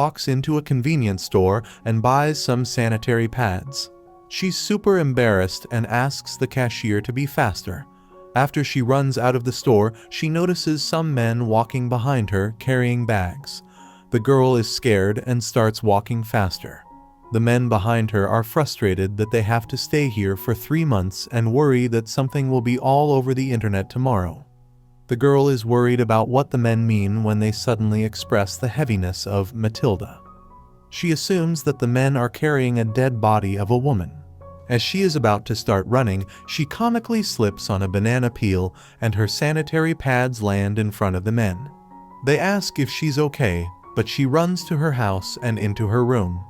walks into a convenience store and buys some sanitary pads. She's super embarrassed and asks the cashier to be faster. After she runs out of the store, she notices some men walking behind her carrying bags. The girl is scared and starts walking faster. The men behind her are frustrated that they have to stay here for 3 months and worry that something will be all over the internet tomorrow. The girl is worried about what the men mean when they suddenly express the heaviness of Matilda. She assumes that the men are carrying a dead body of a woman. As she is about to start running, she comically slips on a banana peel and her sanitary pads land in front of the men. They ask if she's okay, but she runs to her house and into her room.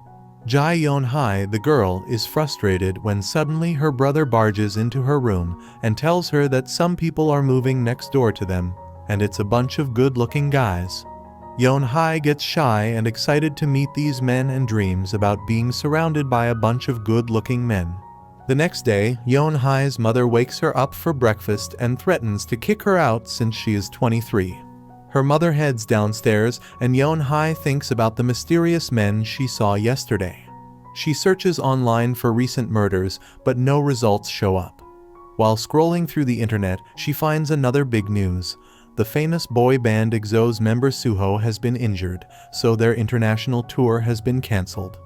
Yeon-hae, the girl, is frustrated when suddenly her brother barges into her room and tells her that some people are moving next door to them, and it's a bunch of good-looking guys. Yeon-hae gets shy and excited to meet these men and dreams about being surrounded by a bunch of good-looking men. The next day, Yeon-hae's mother wakes her up for breakfast and threatens to kick her out since she is 23. Her mother heads downstairs and Yeon-hae thinks about the mysterious men she saw yesterday. She searches online for recent murders, but no results show up. While scrolling through the internet, she finds another big news. The famous boy band EXO's member Suho has been injured, so their international tour has been cancelled.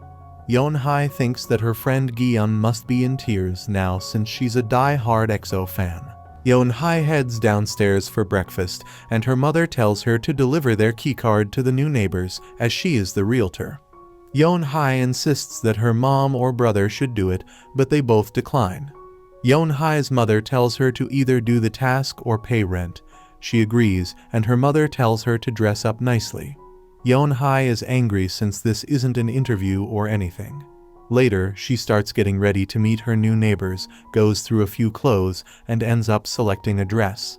Yeon-hae thinks that her friend Giyeon must be in tears now since she's a die-hard EXO fan. Yeon-hae heads downstairs for breakfast, and her mother tells her to deliver their keycard to the new neighbors, as she is the realtor. Yeon-hae insists that her mom or brother should do it, but they both decline. Yeon-hae's mother tells her to either do the task or pay rent. She agrees, and her mother tells her to dress up nicely. Yeon-hae is angry since this isn't an interview or anything. Later, she starts getting ready to meet her new neighbors, goes through a few clothes, and ends up selecting a dress.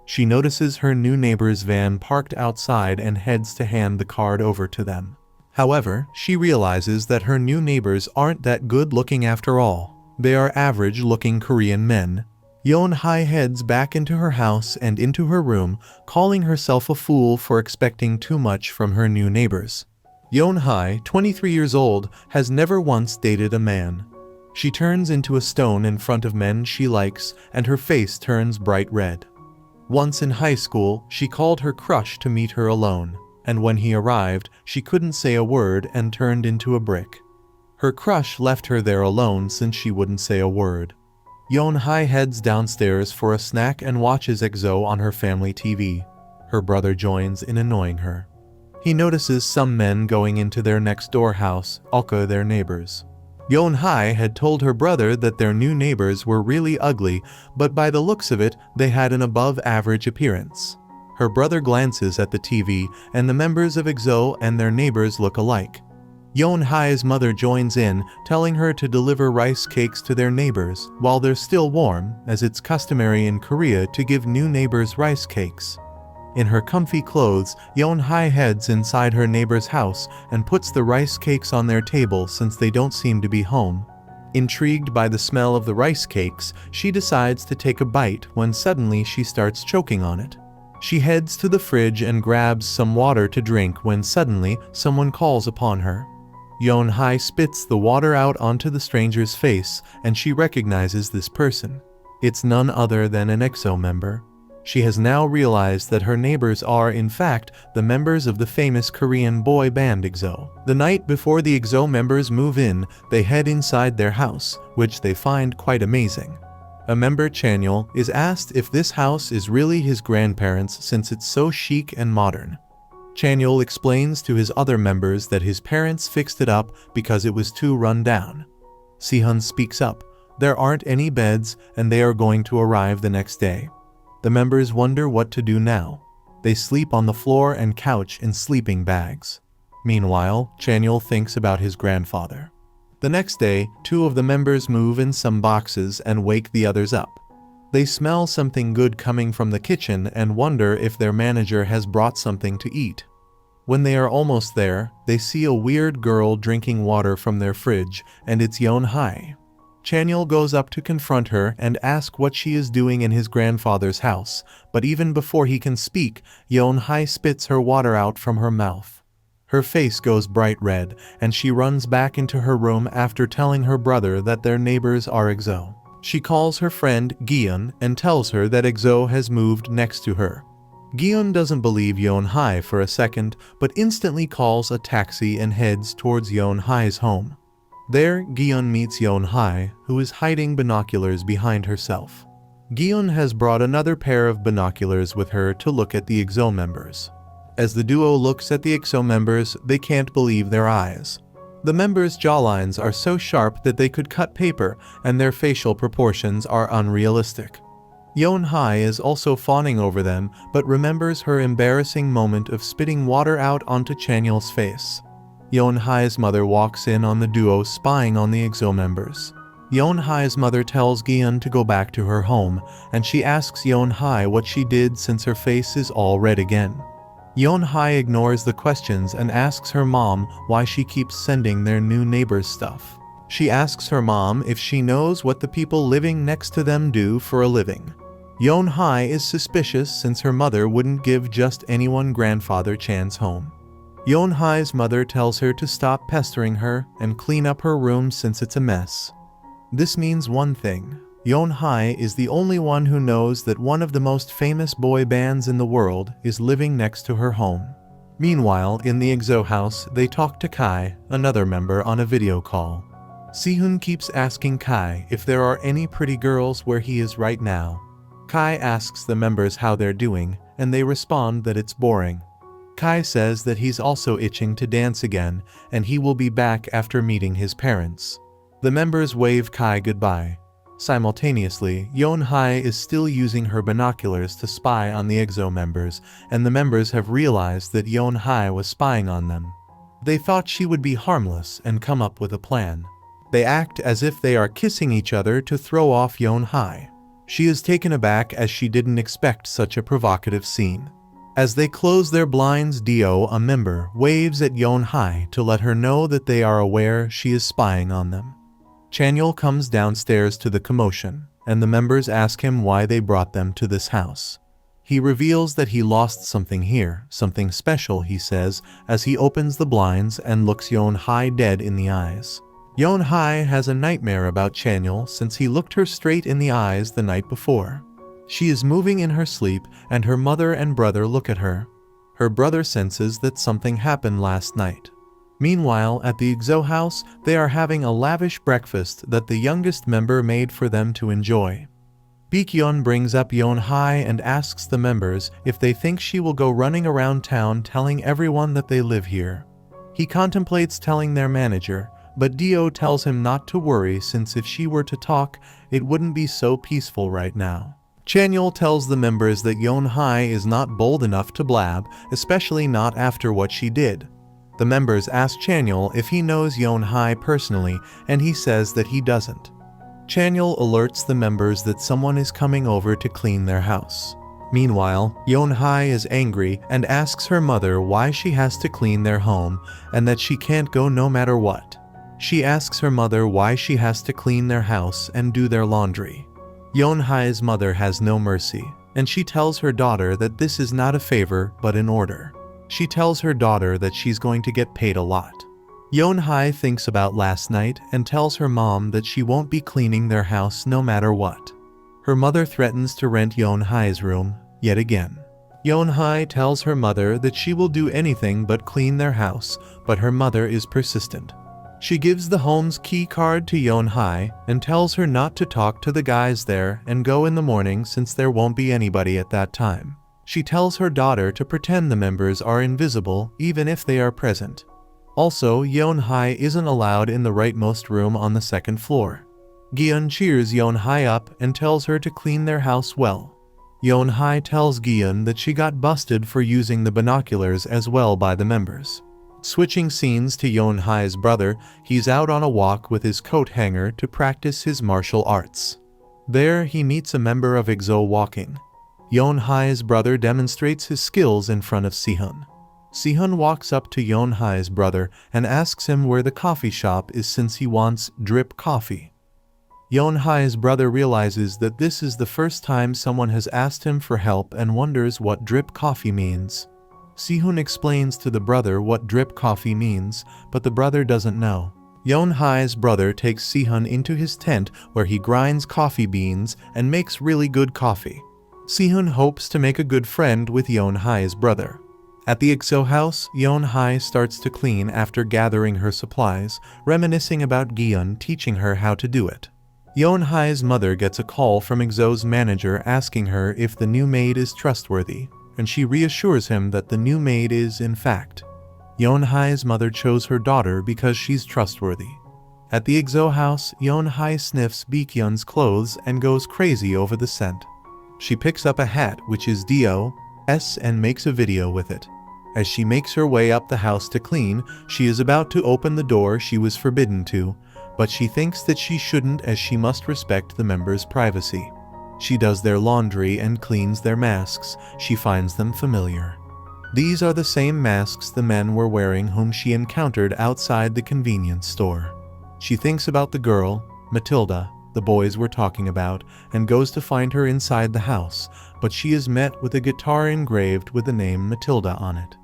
She notices her new neighbor's van parked outside and heads to hand the card over to them. However, she realizes that her new neighbors aren't that good-looking after all. They are average-looking Korean men. Yeon-hae heads back into her house and into her room, calling herself a fool for expecting too much from her new neighbors. Yeon-hae, 23 years old, has never once dated a man. She turns into a stone in front of men she likes, and her face turns bright red. Once in high school, she called her crush to meet her alone, and when he arrived, she couldn't say a word and turned into a brick. Her crush left her there alone since she wouldn't say a word. Yeon-hae heads downstairs for a snack and watches EXO on her family TV. Her brother joins in annoying her. He notices some men going into their next-door house, also their neighbors. Yeon-hae had told her brother that their new neighbors were really ugly, but by the looks of it, they had an above-average appearance. Her brother glances at the TV, and the members of EXO and their neighbors look alike. Yeon-hae's mother joins in, telling her to deliver rice cakes to their neighbors while they're still warm, as it's customary in Korea to give new neighbors rice cakes. In her comfy clothes, Yeon-hae heads inside her neighbor's house and puts the rice cakes on their table since they don't seem to be home. Intrigued by the smell of the rice cakes, she decides to take a bite when suddenly she starts choking on it. She heads to the fridge and grabs some water to drink when suddenly someone calls upon her. Yeon-hae spits the water out onto the stranger's face and she recognizes this person. It's none other than an EXO member. She has now realized that her neighbors are, in fact, the members of the famous Korean boy band EXO. The night before the EXO members move in, they head inside their house, which they find quite amazing. A member, Chanyeol, is asked if this house is really his grandparents' since it's so chic and modern. Chanyeol explains to his other members that his parents fixed it up because it was too run down. Sehun speaks up. There aren't any beds and they are going to arrive the next day. The members wonder what to do now. They sleep on the floor and couch in sleeping bags. Meanwhile, Chanyeol thinks about his grandfather. The next day, 2 of the members move in some boxes and wake the others up. They smell something good coming from the kitchen and wonder if their manager has brought something to eat. When they are almost there, they see a weird girl drinking water from their fridge, and it's Yeon-hae. Chanyeol goes up to confront her and ask what she is doing in his grandfather's house, but even before he can speak, Yeon-hae spits her water out from her mouth. Her face goes bright red, and she runs back into her room after telling her brother that their neighbors are Exo. She calls her friend Gion and tells her that Exo has moved next to her. Gion doesn't believe Yeonhae for a second, but instantly calls a taxi and heads towards Yeonhae's home. There, Gion meets Yeonhae, who is hiding binoculars behind herself. Gion has brought another pair of binoculars with her to look at the EXO members. As the duo looks at the EXO members, they can't believe their eyes. The members' jawlines are so sharp that they could cut paper, and their facial proportions are unrealistic. Yeonhae is also fawning over them, but remembers her embarrassing moment of spitting water out onto Chanyeol's face. Yeonhae's mother walks in on the duo spying on the EXO members. Yeonhae's mother tells Gion to go back to her home, and she asks Yeonhae what she did since her face is all red again. Yeonhae ignores the questions and asks her mom why she keeps sending their new neighbors stuff. She asks her mom if she knows what the people living next to them do for a living. Yeonhae is suspicious since her mother wouldn't give just anyone grandfather Chan's home. Yeonhae's mother tells her to stop pestering her and clean up her room since it's a mess. This means one thing. Yeonhae is the only one who knows that one of the most famous boy bands in the world is living next to her home. Meanwhile, in the EXO house, they talk to Kai, another member, on a video call. Sehun keeps asking Kai if there are any pretty girls where he is right now. Kai asks the members how they're doing, and they respond that it's boring. Kai says that he's also itching to dance again, and he will be back after meeting his parents. The members wave Kai goodbye. Simultaneously, Yeonhae is still using her binoculars to spy on the EXO members, and the members have realized that Yeonhae was spying on them. They thought she would be harmless and come up with a plan. They act as if they are kissing each other to throw off Yeonhae. She is taken aback as she didn't expect such a provocative scene. As they close their blinds, Dio, a member, waves at Yeonhae to let her know that they are aware she is spying on them. Chanyeol comes downstairs to the commotion, and the members ask him why they brought them to this house. He reveals that he lost something here, something special, he says, as he opens the blinds and looks Yeonhae dead in the eyes. Yeonhae has a nightmare about Chanyeol since he looked her straight in the eyes the night before. She is moving in her sleep, and her mother and brother look at her. Her brother senses that something happened last night. Meanwhile, at the EXO house, they are having a lavish breakfast that the youngest member made for them to enjoy. Baekhyun brings up Yeonhae and asks the members if they think she will go running around town telling everyone that they live here. He contemplates telling their manager, but Dio tells him not to worry since if she were to talk, it wouldn't be so peaceful right now. Chanyeol tells the members that Yeonhae is not bold enough to blab, especially not after what she did. The members ask Chanyeol if he knows Yeonhae personally, and he says that he doesn't. Chanyeol alerts the members that someone is coming over to clean their house. Meanwhile, Yeonhae is angry and asks her mother why she has to clean their home and that she can't go no matter what. She asks her mother why she has to clean their house and do their laundry. Yeonhae's mother has no mercy, and she tells her daughter that this is not a favor but an order. She tells her daughter that she's going to get paid a lot. Yeonhae thinks about last night and tells her mom that she won't be cleaning their house no matter what. Her mother threatens to rent Yeonhae's room, yet again. Yeonhae tells her mother that she will do anything but clean their house, but her mother is persistent. She gives the home's key card to Yeonhae and tells her not to talk to the guys there and go in the morning since there won't be anybody at that time. She tells her daughter to pretend the members are invisible even if they are present. Also, Yeonhae isn't allowed in the rightmost room on the second floor. Gion cheers Yeonhae up and tells her to clean their house well. Yeonhae tells Gion that she got busted for using the binoculars as well by the members. Switching scenes to Yeonhae's brother, he's out on a walk with his coat hanger to practice his martial arts. There, he meets a member of EXO walking. Yeonhae's brother demonstrates his skills in front of Sehun. Sehun walks up to Yeonhae's brother and asks him where the coffee shop is since he wants drip coffee. Yeonhae's brother realizes that this is the first time someone has asked him for help and wonders what drip coffee means. Sihun explains to the brother what drip coffee means, but the brother doesn't know. Yeon-hae's brother takes Sihun into his tent where he grinds coffee beans and makes really good coffee. Sihun hopes to make a good friend with Yeon-hae's brother. At the EXO house, Yeon-hae starts to clean after gathering her supplies, reminiscing about Giun teaching her how to do it. Yeon-hae's mother gets a call from EXO's manager asking her if the new maid is trustworthy, and she reassures him that the new maid is, in fact. Yeon-hae's mother chose her daughter because she's trustworthy. At the EXO house, Yeon-hae sniffs Baekhyun's clothes and goes crazy over the scent. She picks up a hat which is Dio's and makes a video with it. As she makes her way up the house to clean, she is about to open the door she was forbidden to, but she thinks that she shouldn't as she must respect the members' privacy. She does their laundry and cleans their masks. She finds them familiar. These are the same masks the men were wearing whom she encountered outside the convenience store. She thinks about the girl, Matilda, the boys were talking about, and goes to find her inside the house, but she is met with a guitar engraved with the name Matilda on it.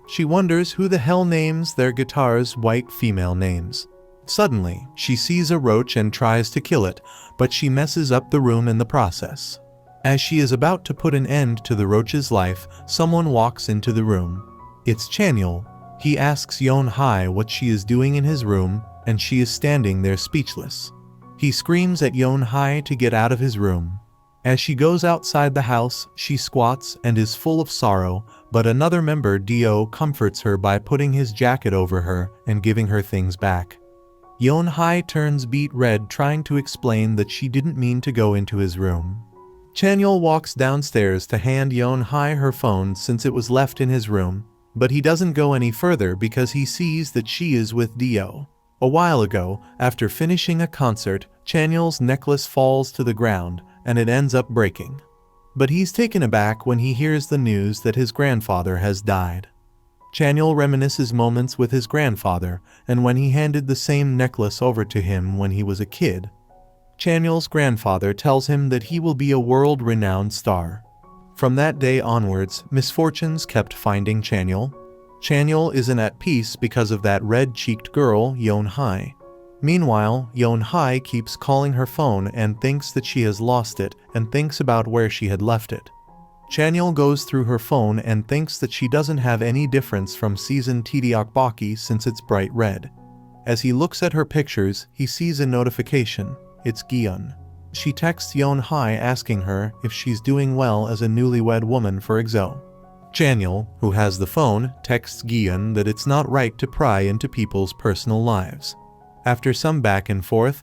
She wonders who the hell names their guitars white female names. Suddenly, she sees a roach and tries to kill it, but she messes up the room in the process. As she is about to put an end to the roach's life, someone walks into the room. It's Chanyeol. He asks Yeon-hae what she is doing in his room, and she is standing there speechless. He screams at Yeon-hae to get out of his room. As she goes outside the house, she squats and is full of sorrow, but another member, Dio, comforts her by putting his jacket over her and giving her things back. Yeon-hae turns beet red trying to explain that she didn't mean to go into his room. Chanyeol walks downstairs to hand Yeon-hae her phone since it was left in his room, but he doesn't go any further because he sees that she is with Dio. A while ago, after finishing a concert, Chanyeol's necklace falls to the ground, and it ends up breaking. But he's taken aback when he hears the news that his grandfather has died. Chanyeol reminisces moments with his grandfather, and when he handed the same necklace over to him when he was a kid. Chanyeol's grandfather tells him that he will be a world-renowned star. From that day onwards, misfortunes kept finding Chanyeol. Chanyeol isn't at peace because of that red-cheeked girl, Yeon-hae. Meanwhile, Yeon-hae keeps calling her phone and thinks that she has lost it and thinks about where she had left it. Chanyeol goes through her phone and thinks that she doesn't have any difference from season Tdeokbokki since it's bright red. As he looks at her pictures, he sees a notification. It's Giun. She texts Yeon-hae asking her if she's doing well as a newlywed woman for EXO. Chanyeol, who has the phone, texts Giun that it's not right to pry into people's personal lives. After some back and forth,